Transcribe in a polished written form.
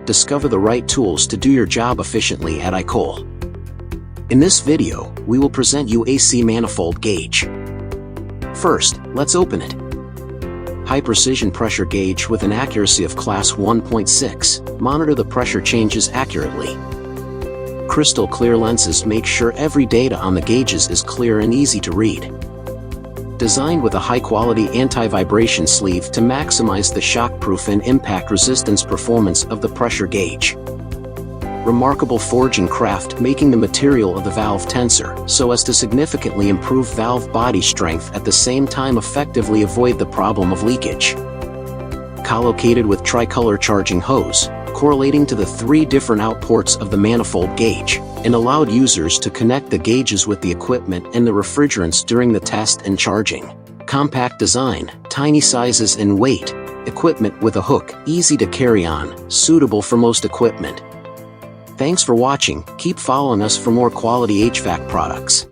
discover the right tools to do your job efficiently at ICOOL. In this video, we will present you AC Manifold Gauge. First, let's open it. High-precision pressure gauge with an accuracy of class 1.6, monitor the pressure changes accurately. Crystal clear lenses make sure every data on the gauges is clear and easy to read. Designed with a high-quality anti-vibration sleeve to maximize the shockproof and impact resistance performance of the pressure gauge. Remarkable forging craft making the material of the valve tensor so as to significantly improve valve body strength at the same time effectively avoid the problem of leakage. Collocated with tricolor charging hose, correlating to the 3 different outports of the manifold gauge, and allowed users to connect the gauges with the equipment and the refrigerants during the test and charging. Compact design, tiny sizes and weight, equipment with a hook, easy to carry on, suitable for most equipment. Thanks for watching. Keep following us for more quality HVAC products.